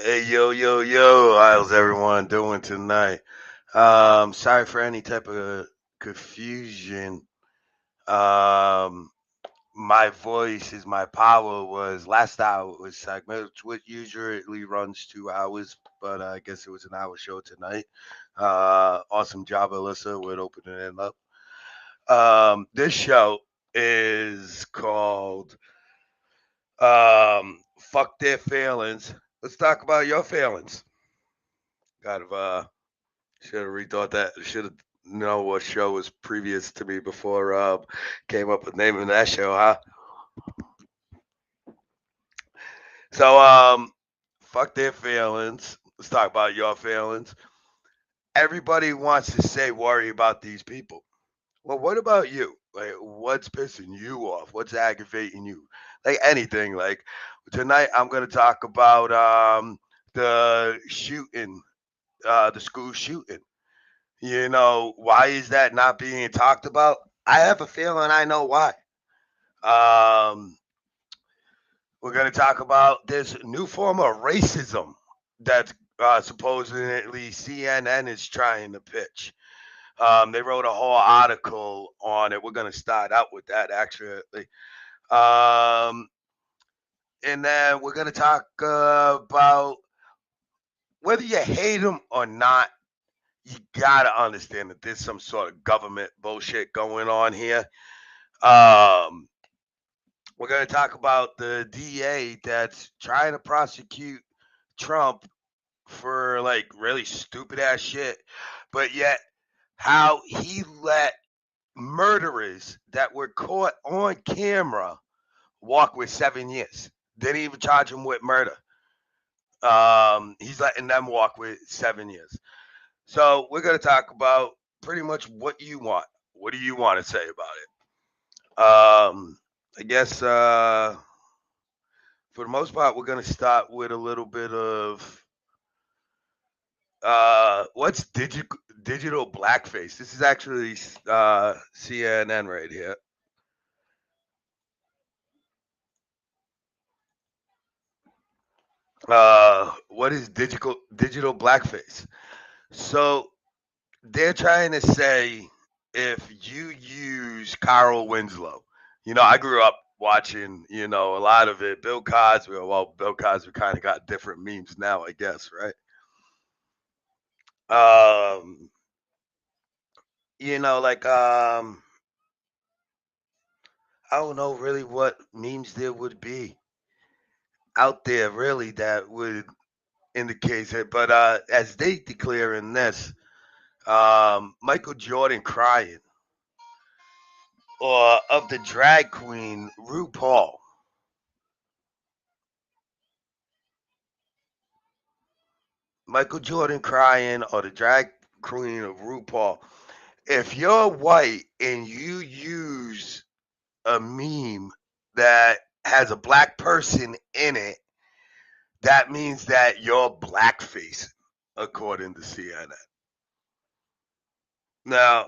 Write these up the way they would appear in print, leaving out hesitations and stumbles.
Hey, yo, how's everyone doing tonight? Sorry for any type of confusion. Um, my voice is my power was last hour was segment, which usually runs 2 hours, but I guess it was an hour show tonight. Awesome job, Alyssa, with opening it up. This show is called Fuck Their Feelings. Let's talk about your feelings. Kind of should have rethought that. Should have know what show was previous to me before came up with naming that show, huh? So fuck their feelings. Let's talk about your feelings. Everybody wants to say worry about these people. Well, what about you? Like, what's pissing you off? What's aggravating you? Like anything. Like tonight, I'm gonna talk about the shooting, the school shooting. You know, why is that not being talked about? I have a feeling I know why. Um, we're going to talk about this new form of racism that supposedly CNN is trying to pitch. They wrote a whole article on it. We're going to start out with that, actually. Um, and then we're going to talk about whether you hate them or not. You got to understand that there's some sort of government bullshit going on here. Um, we're going to talk about the DA that's trying to prosecute Trump for like really stupid ass shit, but yet how he let murderers that were caught on camera walk with 7 years. Didn't even charge him with murder. He's letting them walk with 7 years. So we're going to talk about pretty much what you want. What do you want to say about it? I guess for the most part, we're gonna start with a little bit of what's digital blackface. This is actually CNN right here. What is digital blackface? So they're trying to say if you use Carl Winslow, I grew up watching, a lot of it. Bill Cosby. Well, Bill Cosby kind of got different memes now, I guess, right? Um, like I don't know really what memes there would be out there really that would indicate it, but as they declare in this, Michael Jordan crying, or of the drag queen RuPaul. Michael Jordan crying, or the drag queen of RuPaul. If you're white and you use a meme that has a black person in it, that means that you're blackface, according to CNN. Now,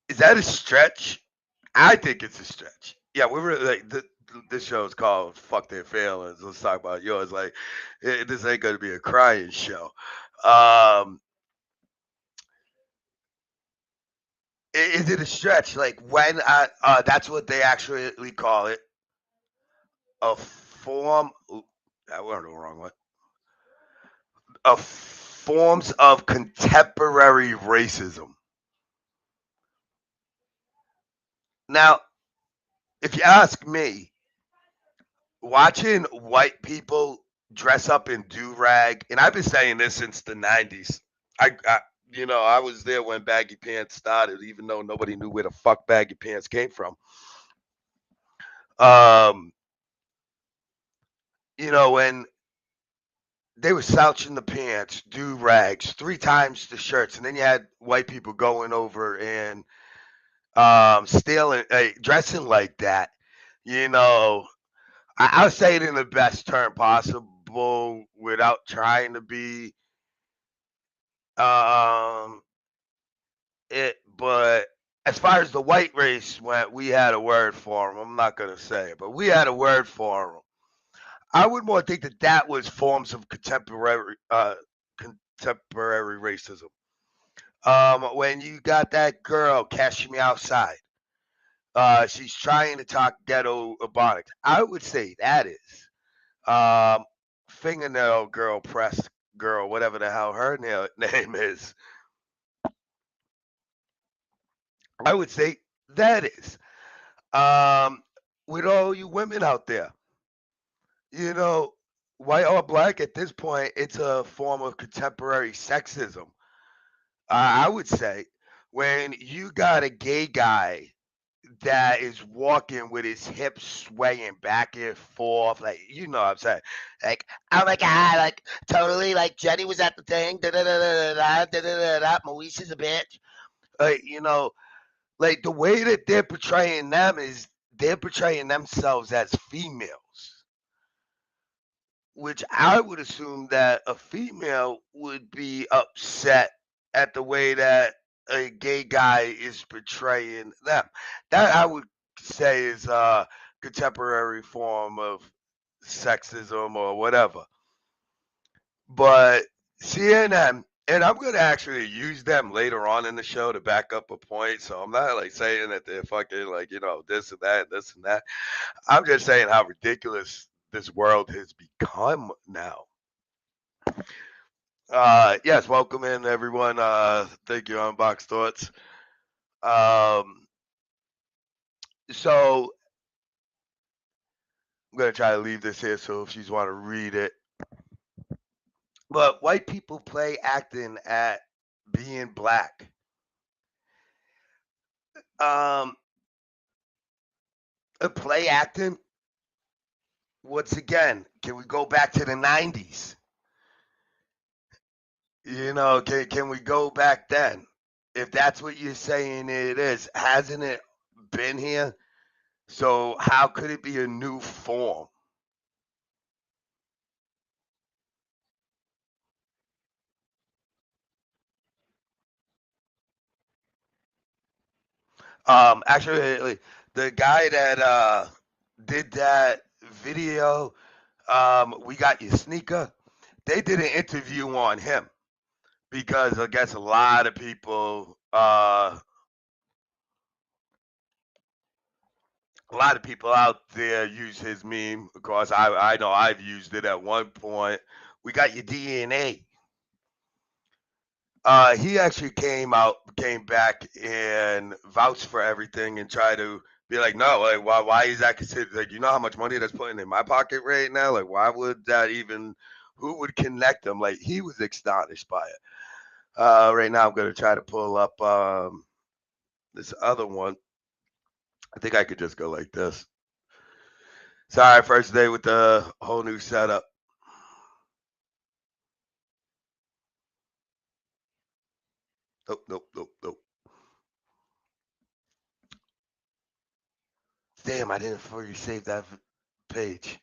is that a stretch? I think it's a stretch. Yeah, we were like this show is called "Fuck Their Feelings." Let's talk about yours. Like, this ain't gonna be a crying show. Um, is it a stretch? Like when that's what they actually call it, a form. I went the wrong one. Of forms of contemporary racism. Now, if you ask me, watching white people dress up in do rag, and I've been saying this since the '90s. I was there when baggy pants started, even though nobody knew where the fuck baggy pants came from. Um, when they were slouching the pants, do rags, 3 times the shirts, and then you had white people going over and stealing, dressing like that. You know, I'll say it in the best term possible without trying to be um it. But as far as the white race went, we had a word for them. I'm not gonna say it, but we had a word for them. I would more think that that was forms of contemporary racism. When you got that girl cashing me outside, she's trying to talk ghetto ebonics. I would say that is um, fingernail girl, press girl, whatever the hell her name is. I would say that is. Um, with all you women out there, you know, white or black at this point, it's a form of contemporary sexism. I would say when you got a gay guy that is walking with his hips swaying back and forth, like what I'm saying, like oh my god, like totally, like Jenny was at the thing, da da da da da da da da. Moise is a bitch, like like the way that they're portraying them is they're portraying themselves as females, which I would assume that a female would be upset at the way that a gay guy is portraying them. That I would say is a contemporary form of sexism or whatever. But CNN, and I'm going to actually use them later on in the show to back up a point. So I'm not like saying that they're fucking like, this and that, this and that. I'm just saying how ridiculous this world has become now. Yes, welcome in everyone. Thank you, Unbox Thoughts. Um, so I'm gonna try to leave this here so if you want to read it. But white people play acting at being black. Um, play acting. Once again, can we go back to the '90s? Can we go back then? if that's what you're saying it is, hasn't it been here? So how could it be a new form? Actually, the guy that did that video, we got your sneaker. They did an interview on him because I guess a lot of people out there use his meme. Of course, I know I've used it at one point. We got your DNA. He actually came back and vouched for everything and tried to be like, no, like why is that considered? Like, you know how much money that's putting in my pocket right now? Like, why would that even? Who would connect them? Like, he was astonished by it. Right now, I'm gonna try to pull up this other one. I think I could just go like this. Sorry, first day with the whole new setup. Nope, nope, nope, nope. Damn, I didn't fully save that page.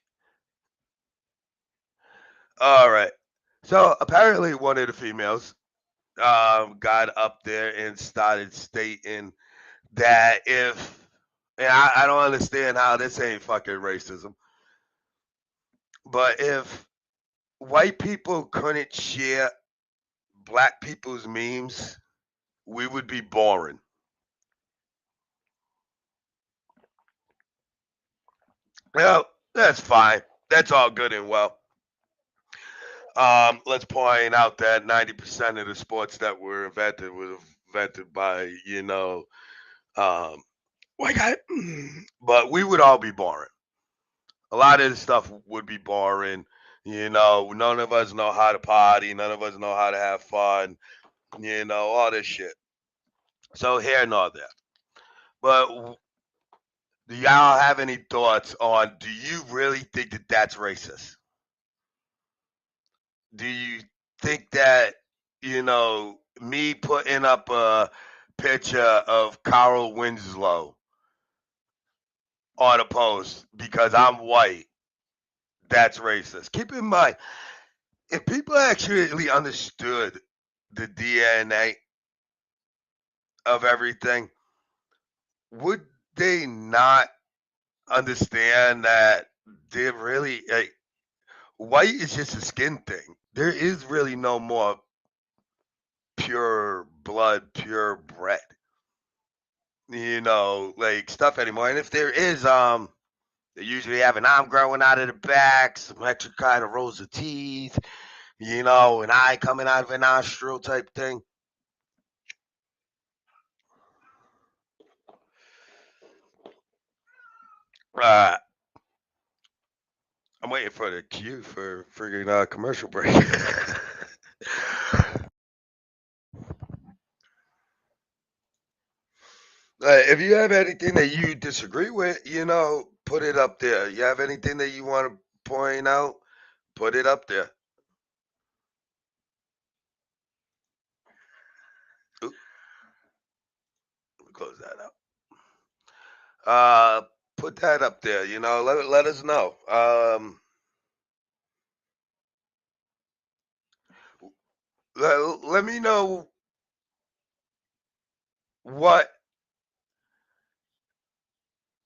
All right. So apparently, one of the females got up there and started stating that and I don't understand how this ain't fucking racism, but if white people couldn't share black people's memes, we would be boring. Well, that's fine. That's all good and well. Let's point out that 90% of the sports that were invented were invented by, um, white guy. But we would all be boring. A lot of this stuff would be boring. None of us know how to party. None of us know how to have fun. All this shit. So here nor there. But do y'all have any thoughts on? Do you really think that that's racist? Do you think that me putting up a picture of Carl Winslow on a post because I'm white, that's racist? Keep in mind, if people actually understood the DNA of everything, would they not understand that they're really like, white is just a skin thing? There is really no more pure blood, pure bread, like stuff anymore. And if there is, they usually have an arm growing out of the back, some extra kind of rows of teeth, an eye coming out of a nostril type thing. Uh, I'm waiting for the cue for friggin' commercial break. If you have anything that you disagree with, put it up there. You have anything that you want to point out, put it up there. Oop, let me close that out. Put that up there. Let us know. Let me know what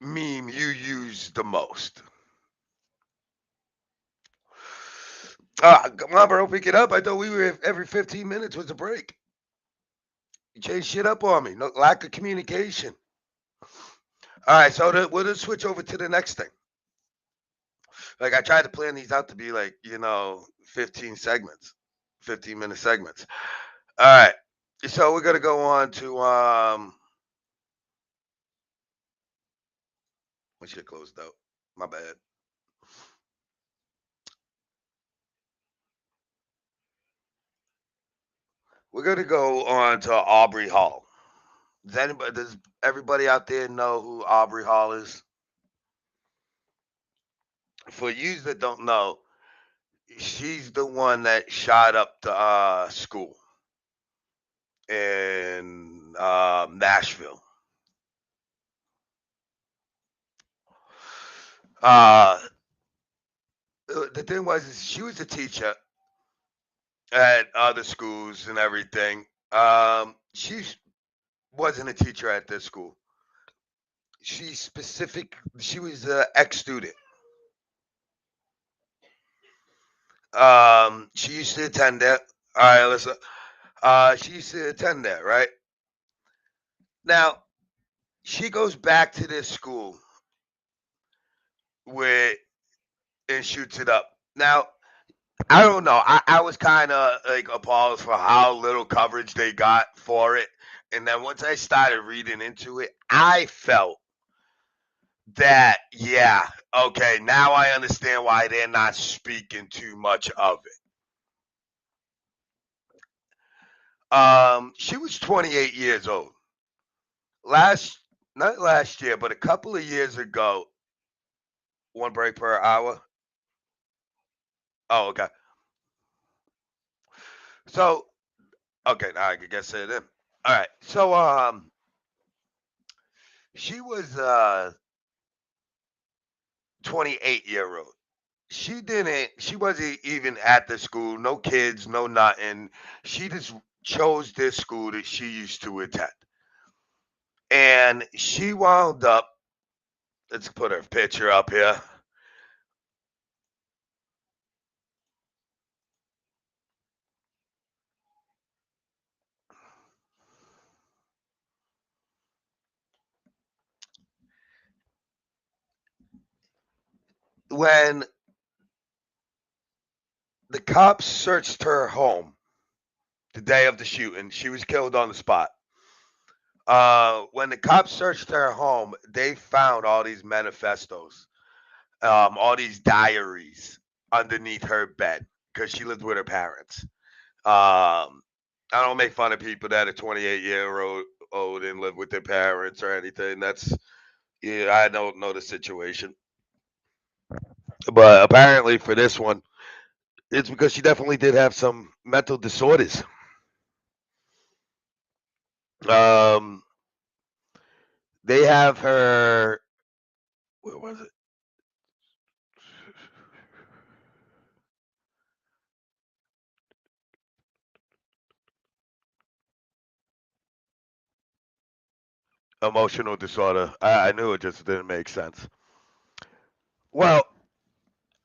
meme you use the most. Come on, bro, pick it up. I thought we were every 15 minutes was a break. You changed shit up on me. No lack of communication. All right, so we'll just switch over to the next thing. Like I tried to plan these out to be like 15 segments, 15-minute segments. All right, so we're gonna go on to my shit closed out. My bad. We're gonna go on to Aubrey Hall. Does everybody out there know who Aubrey Hall is? For you that don't know, she's the one that shot up the school in Nashville. Uh, the thing was, is she was a teacher at other schools and everything. She wasn't a teacher at this school. She was an ex-student. She used to attend there. All right, listen. She used to attend there, right? Now, she goes back to this school where and shoots it up. Now, I don't know. I was kind of like appalled for how little coverage they got for it. And then once I started reading into it, I felt that, yeah, okay, now I understand why they're not speaking too much of it. She was 28 years old. Not last year, but a couple of years ago, one break per hour. Oh, okay. So, okay, now I can guess it in. All right. So, she was 28-year-old. She wasn't even at the school, no kids, no nothing. She just chose this school that she used to attend. And she wound up, let's put her picture up here. When the cops searched her home the day of the shooting, she was killed on the spot. When the cops searched her home, they found all these manifestos, all these diaries underneath her bed because she lived with her parents. I don't make fun of people that are 28-year-old and live with their parents or anything. That's yeah, I don't know the situation, but apparently for this one, it's because she definitely did have some mental disorders. Um, they have her. Where was it? Emotional disorder. I knew it just didn't make sense. Well,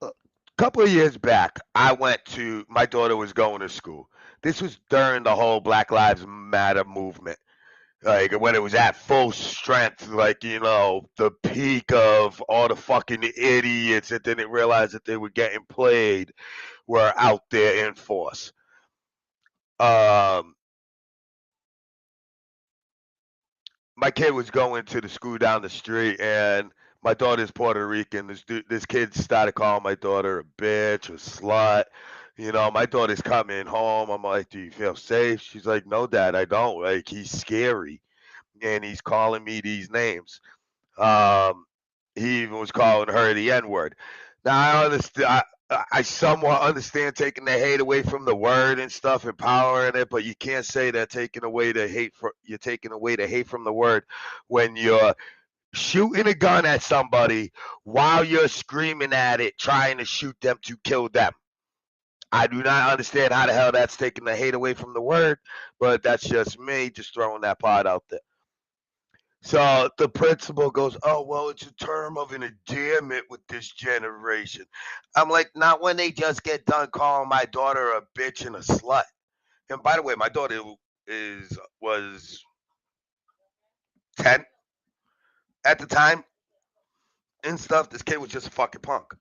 a couple of years back, I went to my daughter was going to school. This was during the whole Black Lives Matter movement, like when it was at full strength, like the peak of all the fucking idiots that didn't realize that they were getting played were out there in force. Um, my kid was going to the school down the street, and my daughter's Puerto Rican. This kid started calling my daughter a bitch, a slut. My daughter's coming home. I'm like, "Do you feel safe?" She's like, "No, Dad, I don't. Like, he's scary, and he's calling me these names." Um, he even was calling her the N word. Now I understand. I somewhat understand taking the hate away from the word and stuff, empowering it, but you can't say that you're taking away the hate from the word when you're shooting a gun at somebody while you're screaming at it, trying to shoot them to kill them. I do not understand how the hell that's taking the hate away from the word, but that's just me just throwing that part out there. So the principal goes, "Oh, well, it's a term of endearment with this generation." I'm like, not when they just get done calling my daughter a bitch and a slut. And by the way, my daughter was 10 at the time and stuff. This kid was just a fucking punk.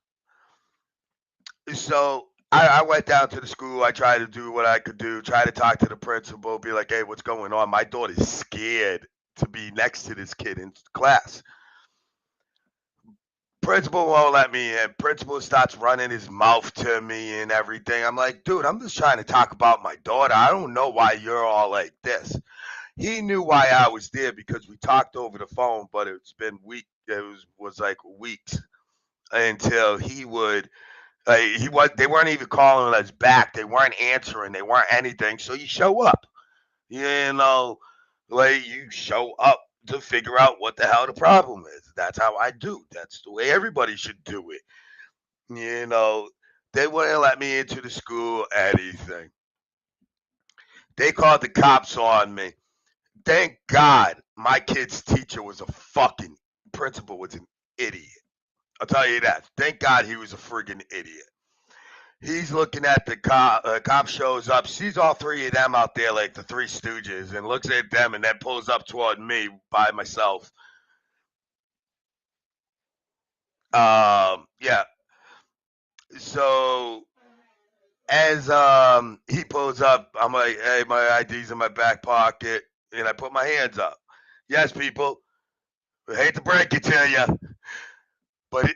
So I went down to the school. I tried to do what I could do, try to talk to the principal, be like, "Hey, what's going on?" My daughter's scared to be next to this kid in class. Principal won't let me in. Principal starts running his mouth to me and everything. I'm like, dude, I'm just trying to talk about my daughter. I don't know why you're all like this. He knew why I was there because we talked over the phone, but it's been weeks. It was like weeks until he would. He was. They weren't even calling us back. They weren't answering. They weren't anything. So you show up. You know. Like, you show up to figure out what the hell the problem is. That's how I do. That's the way everybody should do it. You know, they wouldn't let me into the school, anything. They called the cops on me. Thank God my kid's teacher was a fucking principal was an idiot. I'll tell you that. Thank God he was a friggin' idiot. He's looking at the cop shows up, sees all three of them out there like the Three Stooges, and looks at them and then pulls up toward me by myself. Yeah. So as he pulls up, I'm like, hey, my ID's in my back pocket, and I put my hands up. Yes, people, I hate to break it to you, but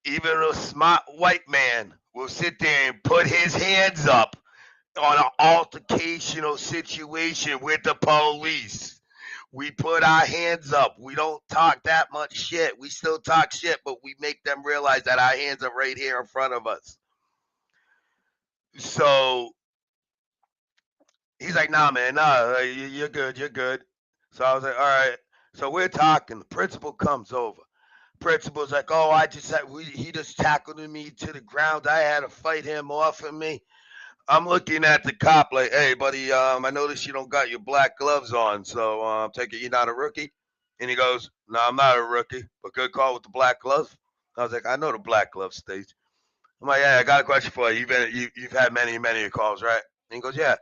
even a smart white man will sit there and put his hands up on an altercational situation with the police. We put our hands up. We don't talk that much shit. We still talk shit, but we make them realize that our hands are right here in front of us. So he's like, nah, man, nah, you're good, you're good. So I was like, all right. So we're talking. The principal comes over. Principal's like, oh, he just tackled me to the ground. I had to fight him off of me. I'm looking at the cop like, hey, buddy, I noticed you don't got your black gloves on, so take it you're not a rookie. And he goes, no, I'm not a rookie, but good call with the black gloves. I was like, I know the black glove stage. I'm like, yeah, I got a question for you. You've had many calls, right? And he goes, yeah.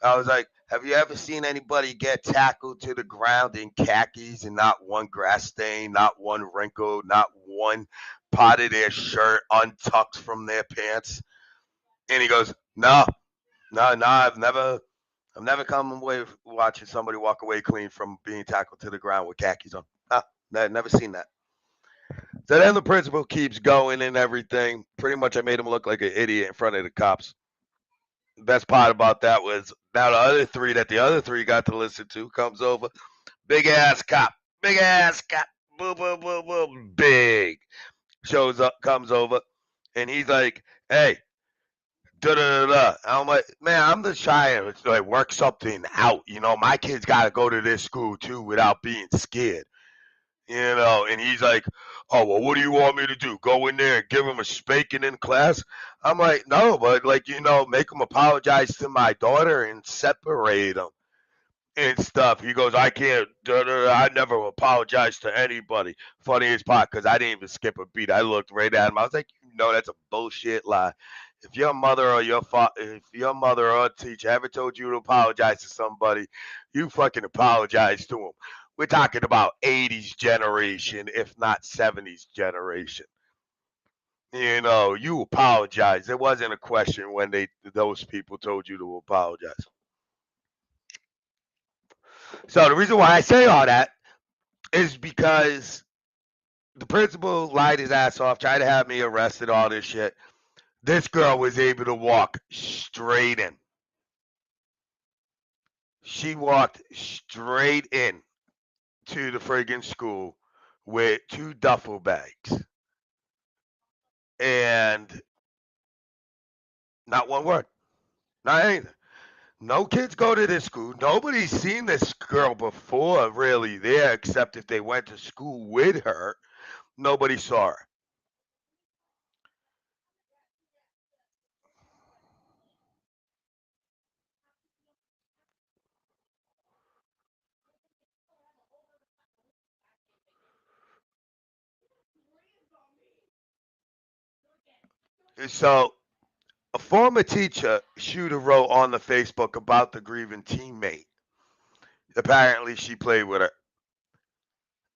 I was like, have you ever seen anybody get tackled to the ground in khakis and not one grass stain, not one wrinkle, not one part of their shirt untucked from their pants? And he goes, no, no, I've never come away watching somebody walk away clean from being tackled to the ground with khakis on. Never seen that. So then the principal keeps going and everything. Pretty much, I made him look like an idiot in front of the cops. The best part about that was now the other three got to listen to comes over. Big ass cop, boom, boom, boom, boom, big shows up, comes over, and he's like, hey, da da da da. I'm like, man, I'm just trying to like work something out. You know, my kids got to go to this school too without being scared. You know, and he's like, oh well, what do you want me to do? Go in there and give him a spanking in class? I'm like, no, but like make him apologize to my daughter and separate them and stuff. He goes, I can't. I never apologize to anybody. Funniest part, because I didn't even skip a beat. I looked right at him. I was like, that's a bullshit lie. If your mother or if your mother or teacher ever told you to apologize to somebody, you fucking apologize to them. We're talking about 80s generation, if not 70s generation. You apologize. It wasn't a question when those people told you to apologize. So the reason why I say all that is because the principal lied his ass off, tried to have me arrested, all this shit. This girl was able to walk straight in. She walked straight in to the friggin' school with 2 duffel bags. And not one word. Not anything. No kids go to this school. Nobody's seen this girl before, really, there, except if they went to school with her. Nobody saw her. So a former teacher, shooter, wrote on the Facebook about the grieving teammate. Apparently, she played with her.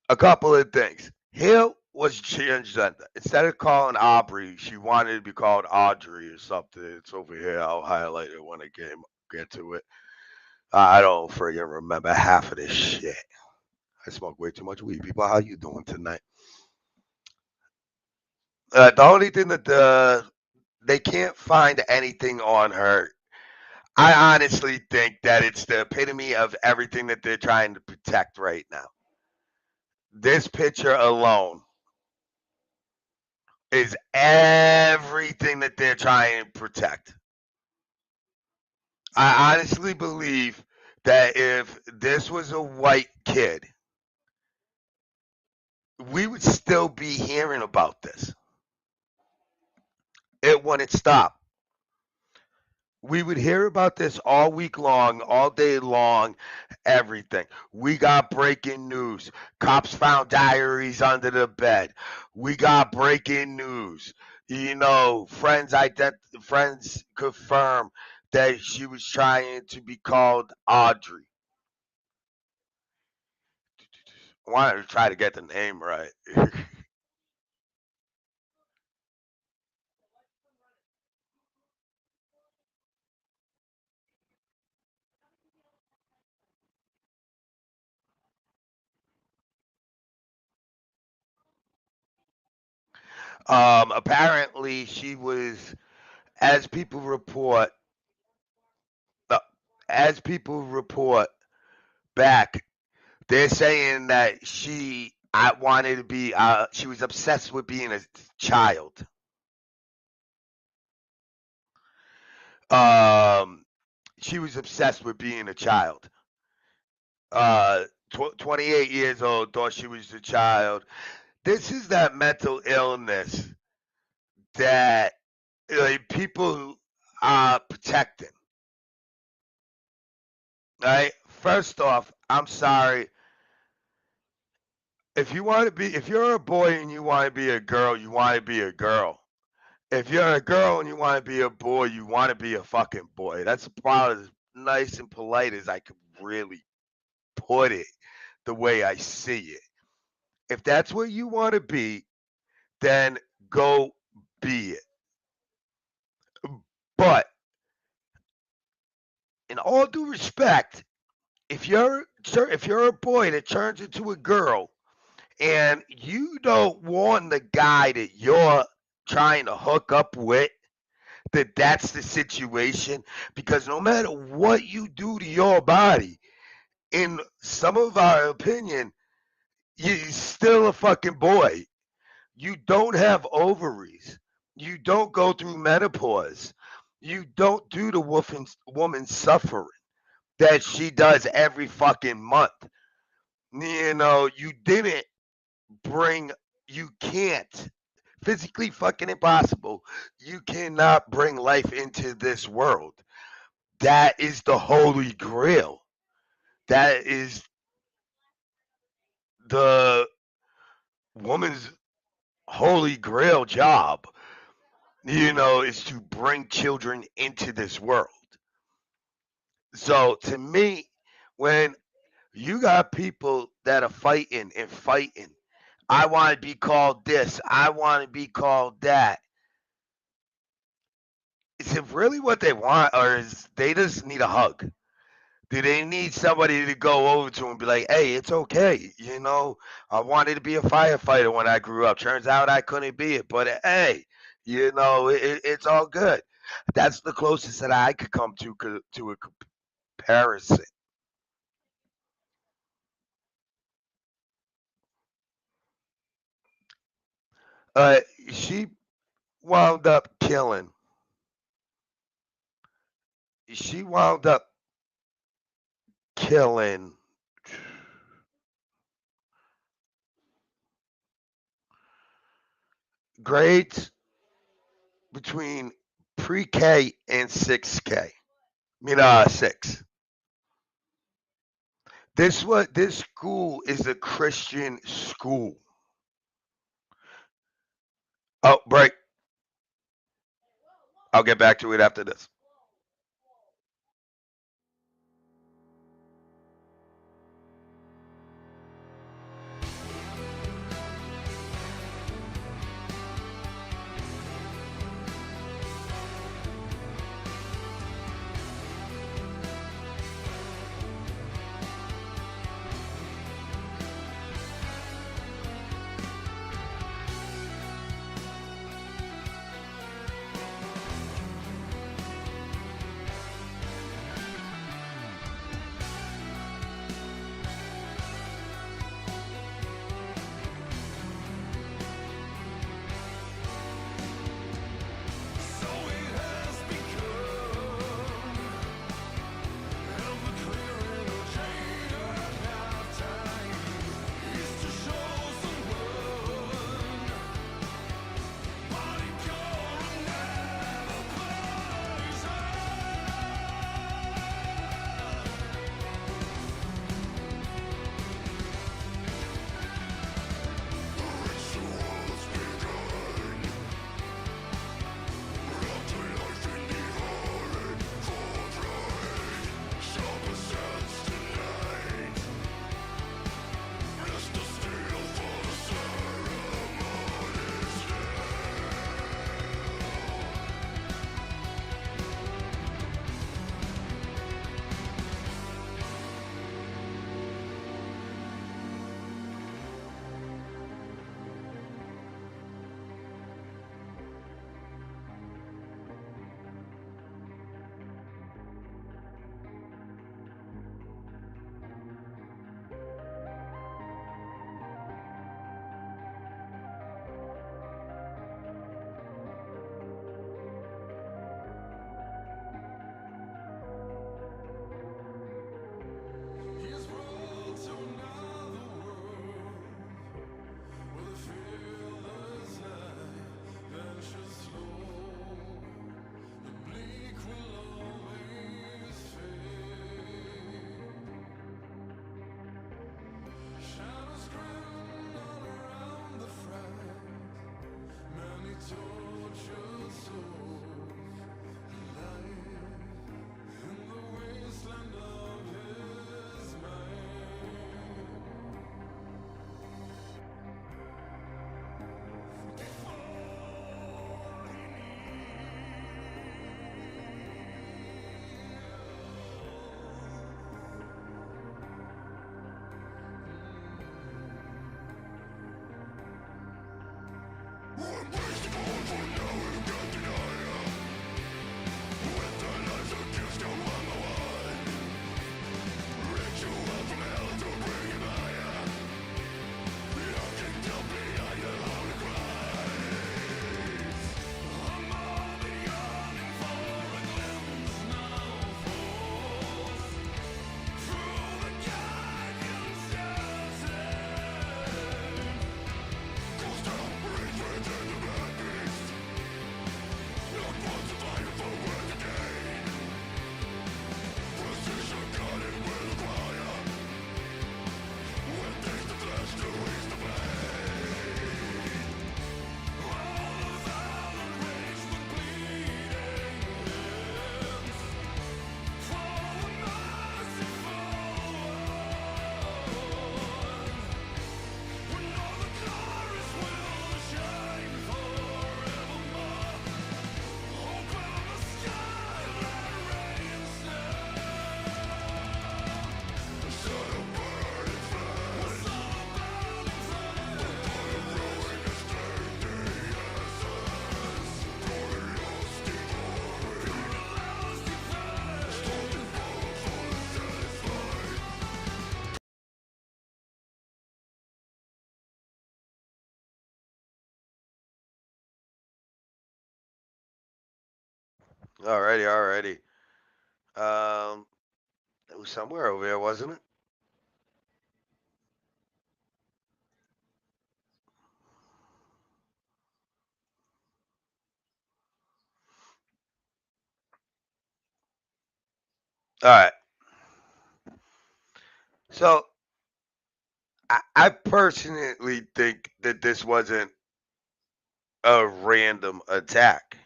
A couple of things. Hill was transgender. Instead of calling Aubrey, she wanted to be called Audrey or something. It's over here. I'll highlight it when I get to it. I don't friggin' remember half of this shit. I smoke way too much weed. People, how you doing tonight? The only thing that they can't find anything on her. I honestly think that it's the epitome of everything that they're trying to protect right now. This picture alone is everything that they're trying to protect. I honestly believe that if this was a white kid, we would still be hearing about this. It wouldn't stop. We would hear about this all week long, all day long, everything. We got breaking news. Cops found diaries under the bed. We got breaking news. Friends confirm that she was trying to be called Audrey. I wanted to try to get the name right. Apparently, she was, as people report, uh, as people report back, they're saying that I wanted to be, she was obsessed with being a child. She was obsessed with being a child. 28 years old, thought she was a child. This is that mental illness that people are protecting. Right? First off, I'm sorry. If you're a boy and you want to be a girl, you want to be a girl. If you're a girl and you want to be a boy, you want to be a fucking boy. That's about as nice and polite as I could really put it, the way I see it. If that's what you want to be, then go be it. But in all due respect, if you're a boy that turns into a girl and you don't want the guy that you're trying to hook up with, that's the situation, because no matter what you do to your body, in some of our opinion, you're still a fucking boy. You don't have ovaries. You don't go through menopause. You don't do the woman suffering that she does every fucking month. You didn't bring, you can't, physically fucking impossible. You cannot bring life into this world. That is the holy grail. That is the woman's holy grail job, is to bring children into this world. So to me, when you got people that are fighting and fighting, I want to be called this, I want to be called that. Is it really what they want, or is they just need a hug? Do they need somebody to go over to and be like, hey, it's okay. I wanted to be a firefighter when I grew up. Turns out I couldn't be it. But hey, it's all good. That's the closest that I could come to a comparison. Uh, she wound up killing. She wound up killing grades between pre-K and 6K. Six. This school is a Christian school. Oh, break. I'll get back to it after this. Alrighty. Um, it was somewhere over there, wasn't it? All right. So I personally think that this wasn't a random attack.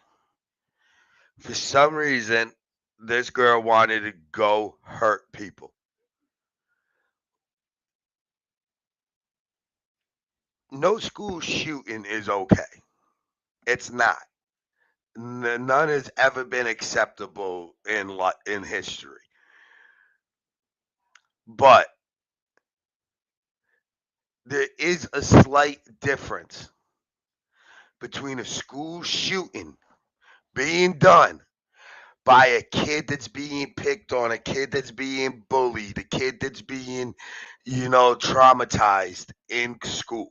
For some reason, this girl wanted to go hurt people. No school shooting is okay. It's not. None has ever been acceptable in history. But there is a slight difference between a school shooting being done by a kid that's being picked on, a kid that's being bullied, a kid that's being, traumatized in school.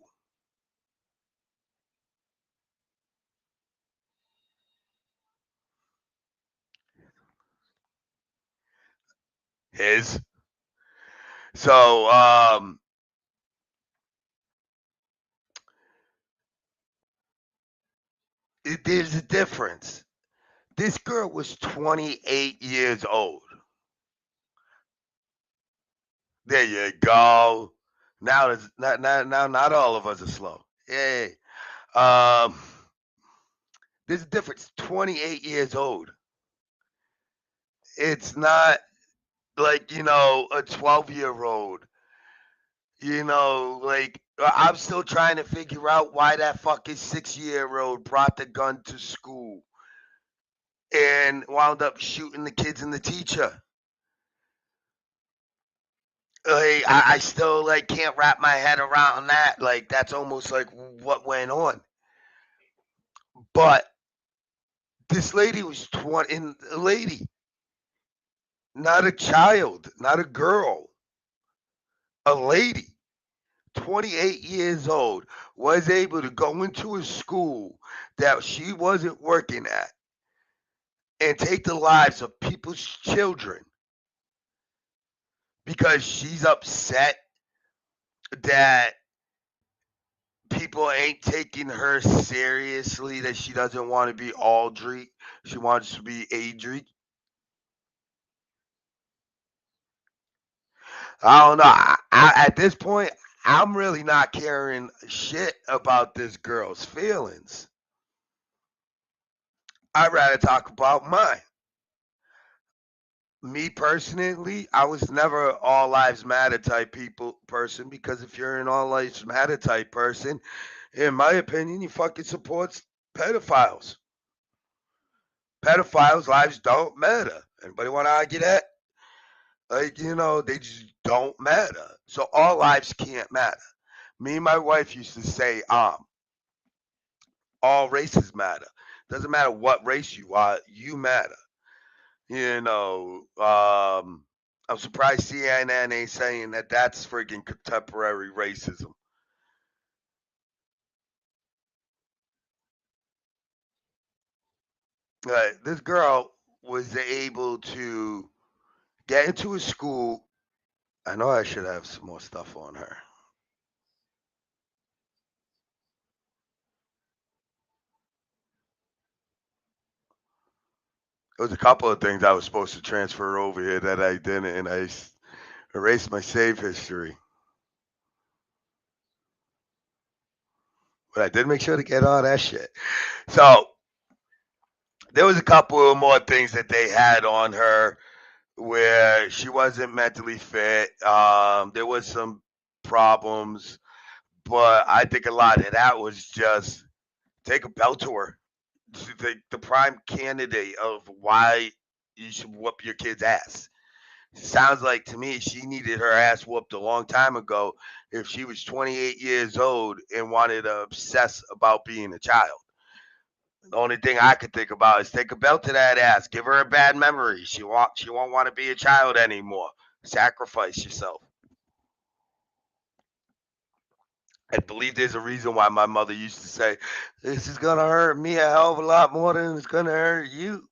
His. So, there's a difference. This girl was 28 years old. There you go. Now, not all of us are slow. Yay. Um, there's a difference. 28 years old. It's not like, a 12-year-old. Like, I'm still trying to figure out why that fucking 6-year-old brought the gun to school and wound up shooting the kids and the teacher. Like, I still like can't wrap my head around that. Like, that's almost like what went on. But this lady was 20, and a lady, not a child, not a girl, a lady, 28 years old, was able to go into a school that she wasn't working at and take the lives of people's children because she's upset that people ain't taking her seriously, that she doesn't want to be Audrey. She wants to be Adri. I don't know. At this point, I'm really not caring shit about this girl's feelings. I'd rather talk about mine. Me personally, I was never all lives matter type person, because if you're an all lives matter type person, in my opinion, you fucking supports pedophiles. Pedophiles' lives don't matter. Anybody want to argue that? Like, they just don't matter. So all lives can't matter. Me and my wife used to say, all races matter. Doesn't matter what race you are, you matter. You know, I'm surprised CNN ain't saying that that's freaking contemporary racism. This girl was able to get into a school. I know I should have some more stuff on her. There was a couple of things I was supposed to transfer over here that I didn't, and I erased my save history. But I did make sure to get all that shit. So there was a couple of more things that they had on her where she wasn't mentally fit. There was some problems, but I think a lot of that was just take a belt to her. The prime candidate of why you should whoop your kid's ass. Sounds like to me she needed her ass whooped a long time ago if she was 28 years old and wanted to obsess about being a child. The only thing I could think about is take a belt to that ass, give her a bad memory. She won't want to be a child anymore. Sacrifice yourself. I believe there's a reason why my mother used to say, "This is gonna hurt me a hell of a lot more than it's gonna hurt you."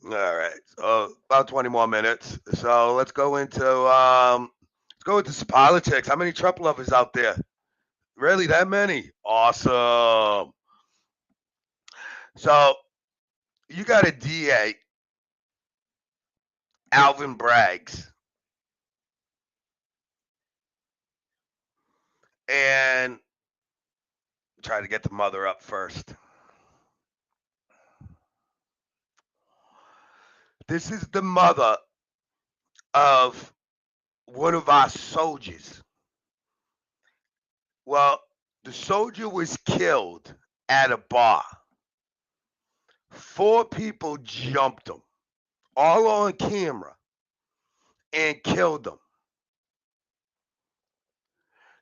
All right. So about 20 more minutes. So let's go into some politics. How many Trump lovers out there? Really, that many? Awesome. So you got a DA, Alvin Braggs, and try to get the mother up first. This is the mother of one of our soldiers. Well, the soldier was killed at a bar. 4 people jumped him, all on camera, and killed him.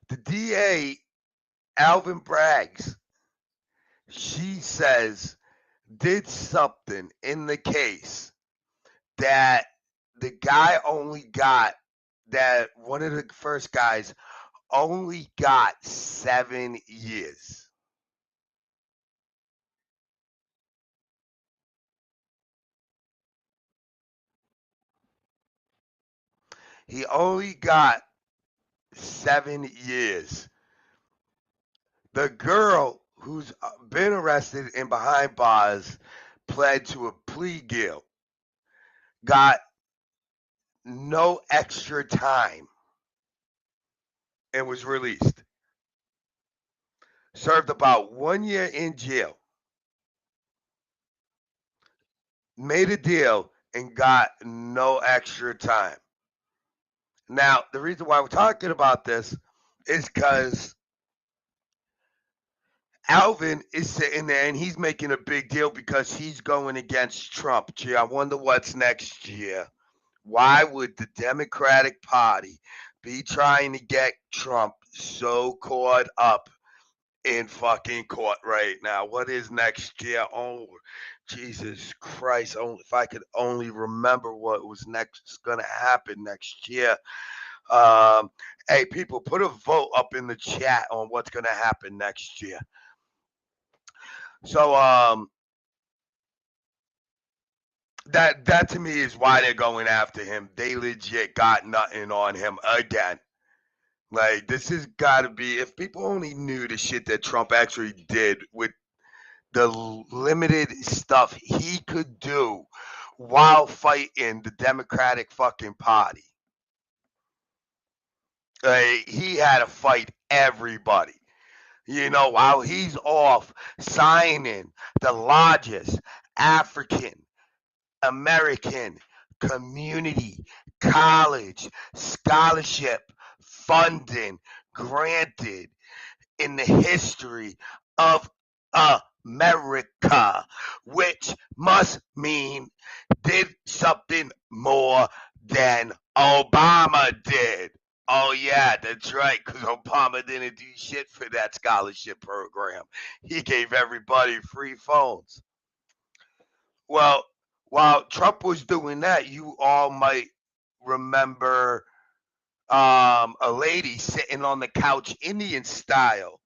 The DA, Alvin Braggs, she says, did something in the case that the guy only got, that one of the first guys only got 7 years. He only got 7 years. The girl who's been arrested and behind bars pled to a plea deal, got no extra time, and was released. Served about 1 year in jail. Made a deal and got no extra time. Now, the reason why we're talking about this is because Alvin is sitting there and he's making a big deal because he's going against Trump. Gee, I wonder what's next year. Why would the Democratic Party be trying to get Trump so caught up in fucking court right now? What is next year? Oh, Jesus Christ. If I could only remember what was next going to happen next year. Hey, people, put a vote up in the chat on what's going to happen next year. So that to me is why they're going after him. They legit got nothing on him again. Like, this has got to be, if people only knew the shit that Trump actually did with the limited stuff he could do while fighting the Democratic fucking Party. He had to fight everybody. You know, while he's off signing the largest African American community college scholarship funding granted in the history of America, which must mean did something more than Obama did. Oh, yeah, that's right, because Obama didn't do shit for that scholarship program. He gave everybody free phones. Well, while Trump was doing that, you all might remember a lady sitting on the couch Indian style.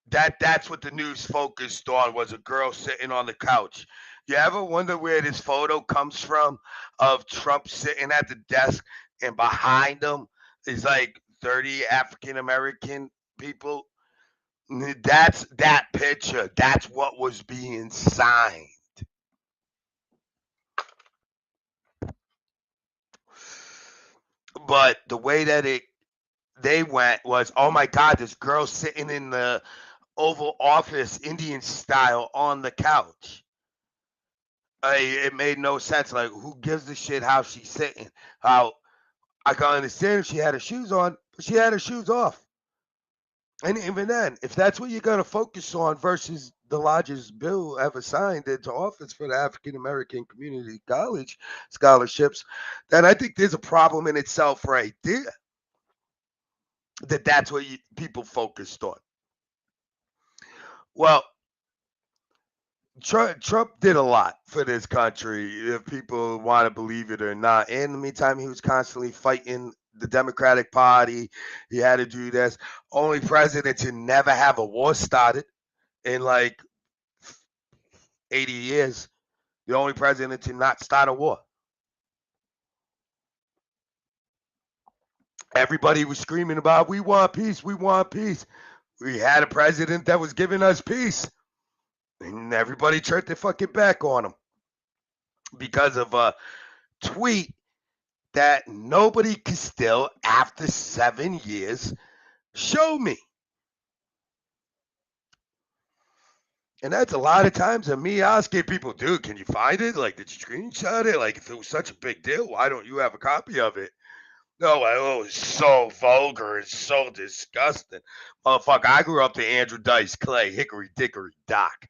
That's what the news focused on, was a girl sitting on the couch. You ever wonder where this photo comes from of Trump sitting at the desk and behind him is like 30 African American people? That's that picture. That's what was being signed. But the way that they went was, oh my God, this girl sitting in the Oval Office Indian style on the couch. It made no sense. Like, who gives a shit how she's sitting? How I can understand if she had her shoes on, but she had her shoes off. And even then, if that's what you're going to focus on versus the largest bill ever signed into office for the African American Community College scholarships, then I think there's a problem in itself right there. That's what people focused on. Well, Trump did a lot for this country, if people want to believe it or not. In the meantime, he was constantly fighting the Democratic Party. He had to do this. Only president to never have a war started in like 80 years. The only president to not start a war. Everybody was screaming about, we want peace, we want peace. We had a president that was giving us peace. And everybody turned their fucking back on him because of a tweet that nobody can still, after 7 years, show me. And that's a lot of times of me asking people, dude, can you find it? Like, did you screenshot it? Like, if it was such a big deal, why don't you have a copy of it? No, oh, it's so vulgar. It's so disgusting. Motherfucker, I grew up to Andrew Dice Clay, Hickory Dickory Dock.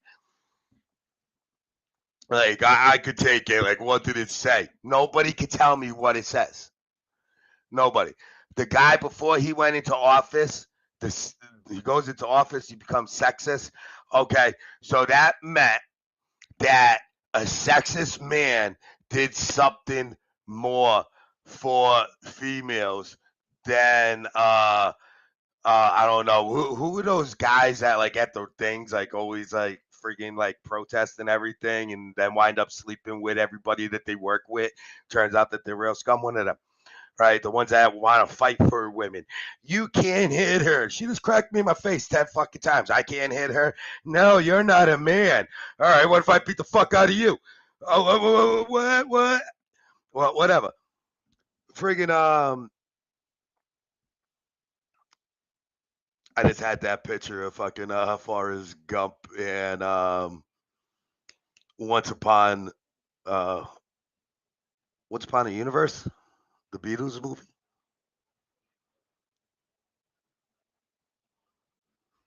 Like, I could take it. Like, what did it say? Nobody could tell me what it says. Nobody. The guy, before he went into office, he goes into office, he becomes sexist. Okay, so that meant that a sexist man did something more for females than I don't know who are those guys that like at the things like always like freaking like protest and everything and then wind up sleeping with everybody that they work with. Turns out that they're real scum. One of them, right? The ones that want to fight for women. You can't hit her. She just cracked me in my face 10 fucking times. I can't hit her. No, you're not a man. All right, what if I beat the fuck out of you? Oh, what? Well, whatever. Friggin' I just had that picture of fucking Forrest Gump and Once Upon uh Once Upon a Universe, the Beatles movie.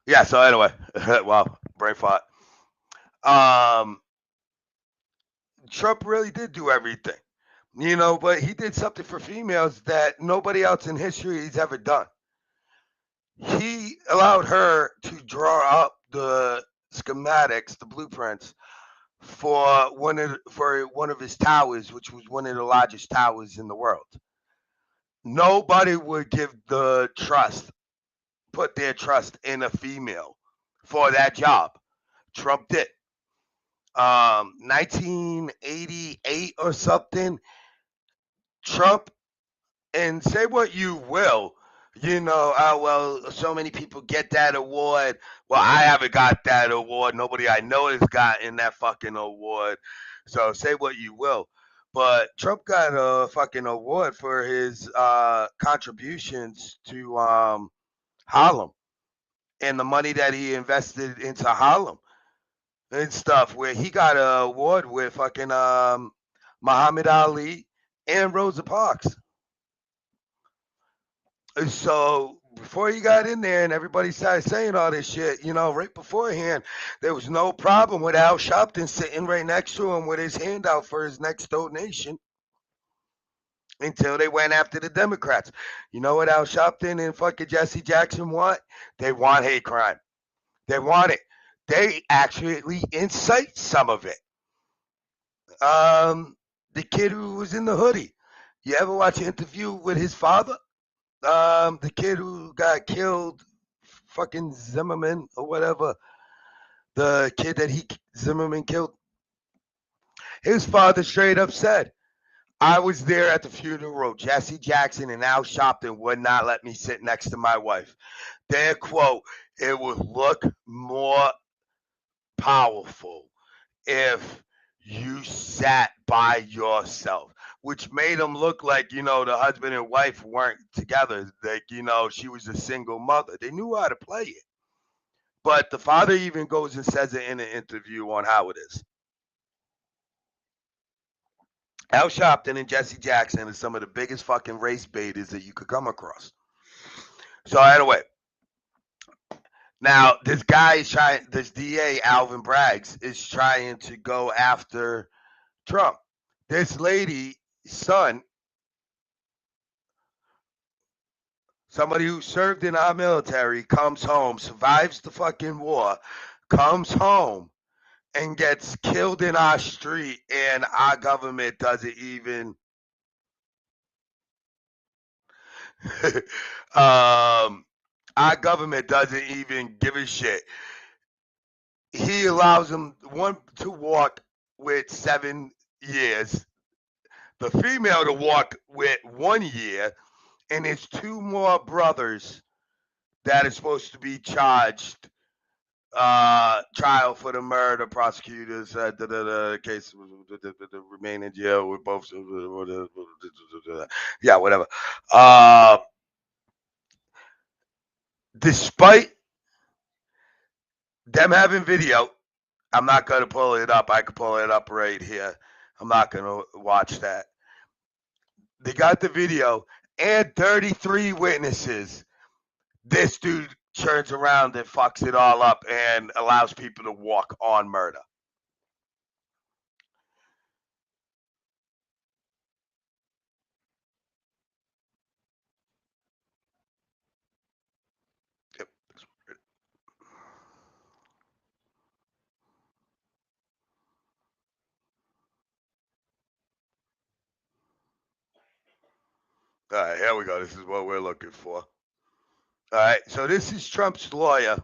Yeah. So anyway, wow, brain fart. Trump really did do everything, but he did something for females that nobody else in history has ever done. He allowed her to draw up the schematics, the blueprints for one of his towers, which was one of the largest towers in the world. Nobody would put their trust in a female for that job. Trump did. 1988 or something. Trump, and say what you will, well, so many people get that award. Well, I haven't got that award. Nobody I know has gotten that fucking award. So say what you will. But Trump got a fucking award for his contributions to Harlem and the money that he invested into Harlem and stuff, where he got an award with fucking Muhammad Ali and Rosa Parks. So before he got in there and everybody started saying all this shit, right beforehand, there was no problem with Al Sharpton sitting right next to him with his hand out for his next donation until they went after the Democrats. You know what Al Sharpton and fucking Jesse Jackson want? They want hate crime. They want it. They actually incite some of it. The kid who was in the hoodie. You ever watch an interview with his father? The kid who got killed, fucking Zimmerman or whatever, the kid that Zimmerman killed, his father straight up said, I was there at the funeral. Jesse Jackson and Al Sharpton would not let me sit next to my wife. Their quote, it would look more powerful if you sat by yourself, which made them look like, the husband and wife weren't together. Like, she was a single mother. They knew how to play it. But the father even goes and says it in an interview on how it is. Al Sharpton and Jesse Jackson are some of the biggest fucking race baiters that you could come across. So anyway, now this guy is trying, this DA, Alvin Braggs, is trying to go after Trump. This lady's son, somebody who served in our military, comes home, survives the fucking war, comes home, and gets killed in our street, and our government doesn't even our government doesn't even give a shit. He allows him to walk with 7 years, the female to walk with 1 year, and there's 2 more brothers that is supposed to be charged. Trial for the murder. Prosecutors the case remain in jail with both. Yeah, whatever. Despite them having video, I'm not gonna pull it up. I could pull it up right here. I'm not gonna watch that. They got the video and 33 witnesses. This dude turns around and fucks it all up and allows people to walk on murder. All right, here we go. This is what we're looking for. All right, so this is Trump's lawyer.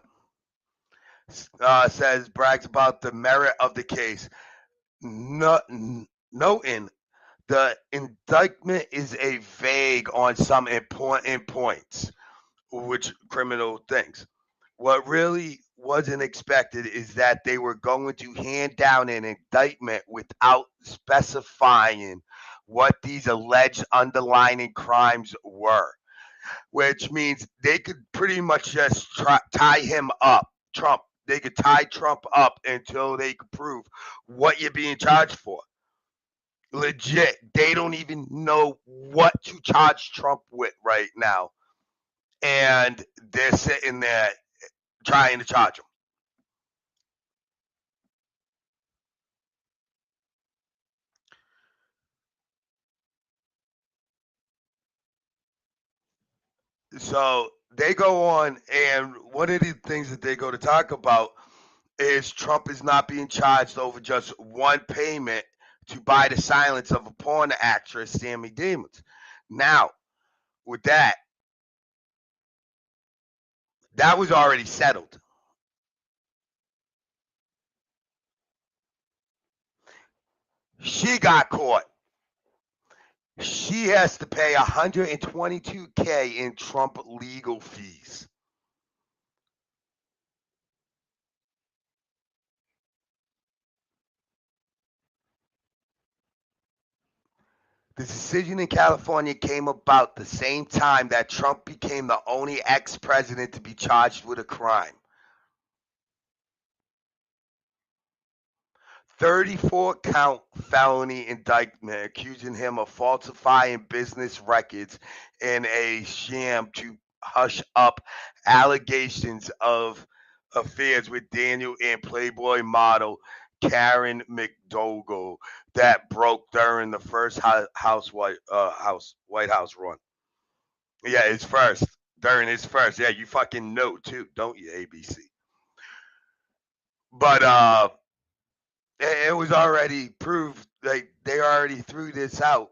Brags about the merit of the case, noting the indictment is a vague on some important points, which criminal things. What really wasn't expected is that they were going to hand down an indictment without specifying what these alleged underlying crimes were, which means they could pretty much just tie him up, Trump. They could tie Trump up until they could prove what you're being charged for. Legit, they don't even know what to charge Trump with right now, and they're sitting there trying to charge him. So they go on, and one of the things that they go to talk about is Trump is not being charged over just one payment to buy the silence of a porn actress, Sammy Davis. Now, with that was already settled. She got caught. She has to pay $122K in Trump legal fees. The decision in California came about the same time that Trump became the only ex-president to be charged with a crime. 34-count felony indictment accusing him of falsifying business records in a sham to hush up allegations of affairs with Daniel and Playboy model Karen McDougal that broke during the first White House run. Yeah, it's first. During his first. Yeah, you fucking know too, don't you, ABC? But it was already proved, like they already threw this out,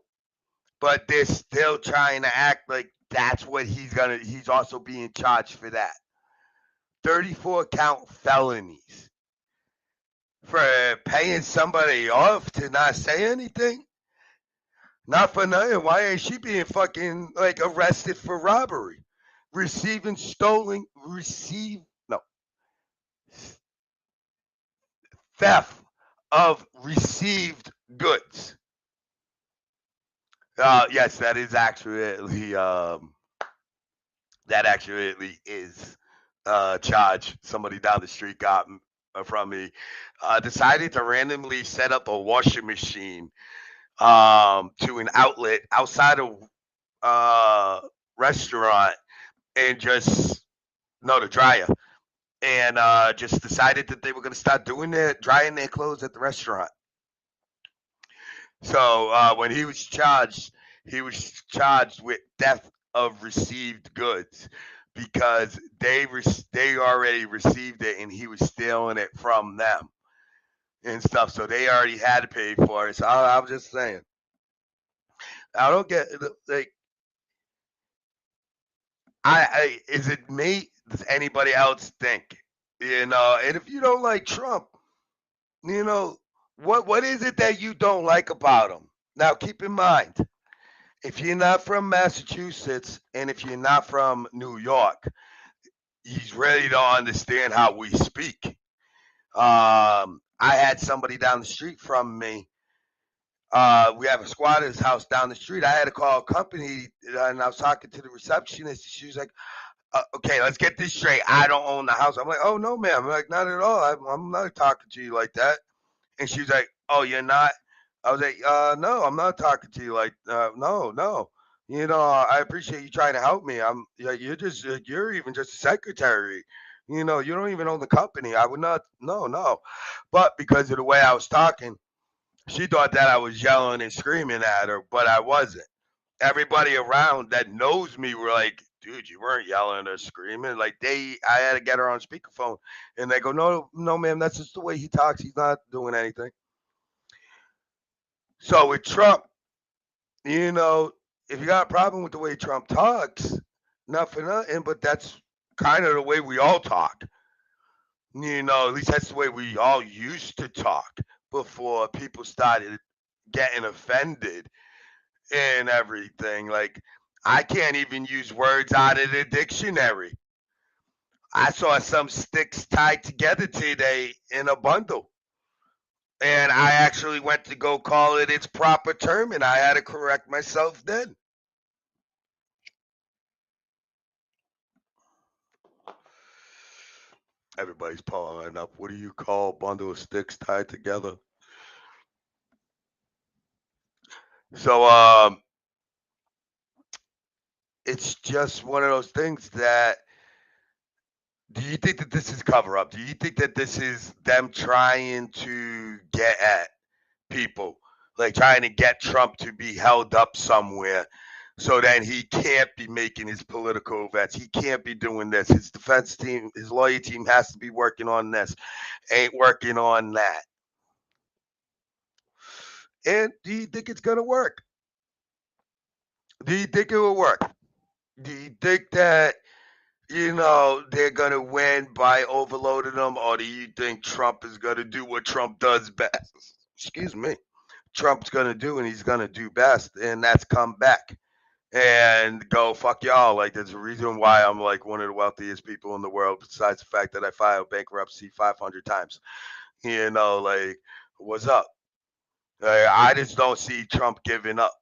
but they're still trying to act like that's what he's also being charged for that. 34 count felonies for paying somebody off to not say anything. Not for nothing. Why ain't she being fucking like arrested for robbery? Theft of received goods. Yes, that is actually is charge. Somebody down the street got from me. Decided to randomly set up a washing machine to an outlet outside of restaurant and the dryer, and just decided that they were going to start drying their clothes at the restaurant. So when he was charged with theft of received goods because they already received it and he was stealing it from them and stuff. So they already had to pay for it. So I'm just saying, I don't get like, is it me? Does anybody else think? And if you don't like Trump, you know, What is it that you don't like about him? Now, keep in mind, if you're not from Massachusetts and if you're not from New York, he's ready to understand how we speak. I had somebody down the street from me. We have a squatter's house down the street. I had to call a company, and I was talking to the receptionist. She was like, "Okay, let's get this straight. I don't own the house." I'm like, "Oh no, ma'am." I'm like, "Not at all. I'm not talking to you like that." And she was like, "Oh, you're not?" I was like, "No, I'm not talking to you like, no, no. You know, I appreciate you trying to help me. I'm like, you're even just a secretary. You know, you don't even own the company. I would not, no, no." But because of the way I was talking, she thought that I was yelling and screaming at her, but I wasn't. Everybody around that knows me were like, "Dude, you weren't yelling or screaming." Like I had to get her on speakerphone, and they go, "No, no, ma'am, that's just the way he talks. He's not doing anything." So with Trump, you know, if you got a problem with the way Trump talks, not for nothing, but that's kind of the way we all talk. You know, at least that's the way we all used to talk before people started getting offended and everything. Like, I can't even use words out of the dictionary. I saw some sticks tied together today in a bundle. And I actually went to go call it its proper term, and I had to correct myself then. Everybody's pulling up. What do you call a bundle of sticks tied together? So it's just one of those things that, do you think that this is cover up? Do you think that this is them trying to get at people, like trying to get Trump to be held up somewhere so then he can't be making his political events. He can't be doing this. His defense team, his lawyer team has to be working on this, ain't working on that. And do you think it's going to work? Do you think it will work? Do you think that, they're going to win by overloading them, or do you think Trump is going to do what Trump does best? Excuse me. Trump's going to do and he's going to do best, and that's come back and go fuck y'all. Like, there's a reason why I'm like one of the wealthiest people in the world, besides the fact that I filed bankruptcy 500 times. Like, what's up? I just don't see Trump giving up,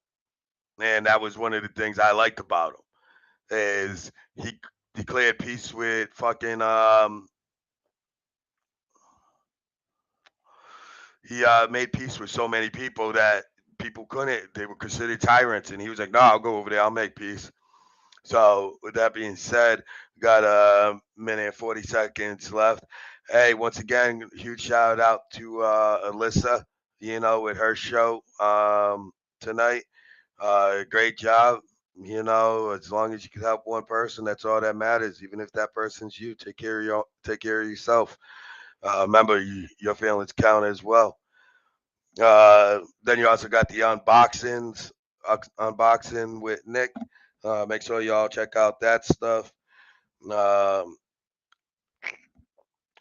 and that was one of the things I liked about him is he declared peace with fucking he made peace with so many people that people couldn't, they were considered tyrants, and he was like, "No, I'll go over there, I'll make peace." So with that being said, we got a minute and 40 seconds left. Hey, once again, huge shout out to Alyssa, with her show tonight. Great job. As long as you can help one person, that's all that matters. Even if that person's you, take care of yourself. Remember, your feelings count as well. Then you also got the unboxing with Nick. Make sure y'all check out that stuff. Um,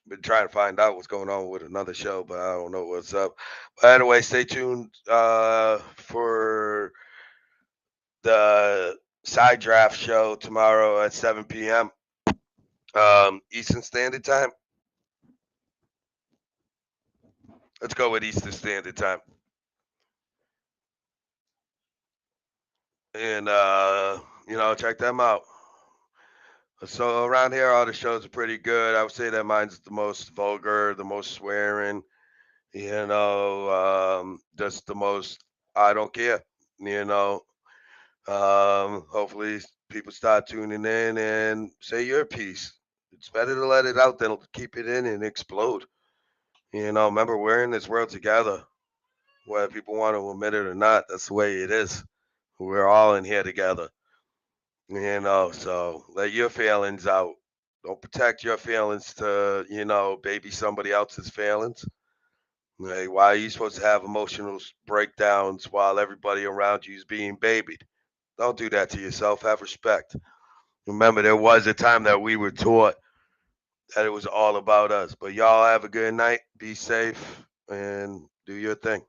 been trying to find out what's going on with another show, but I don't know what's up. But anyway, stay tuned for the side draft show tomorrow at 7 p.m. Eastern Standard Time. Let's go with Eastern Standard Time. And, check them out. So around here, all the shows are pretty good. I would say that mine's the most vulgar, the most swearing, just the most, I don't care, hopefully people start tuning in and say your piece. It's better to let it out than keep it in and explode. Remember, we're in this world together, whether people want to admit it or not. That's the way it is. We're all in here together. So let your feelings out. Don't protect your feelings to, baby somebody else's feelings. Like, why are you supposed to have emotional breakdowns while everybody around you is being babied? Don't do that to yourself. Have respect. Remember, there was a time that we were taught that it was all about us. But y'all have a good night. Be safe and Do your thing.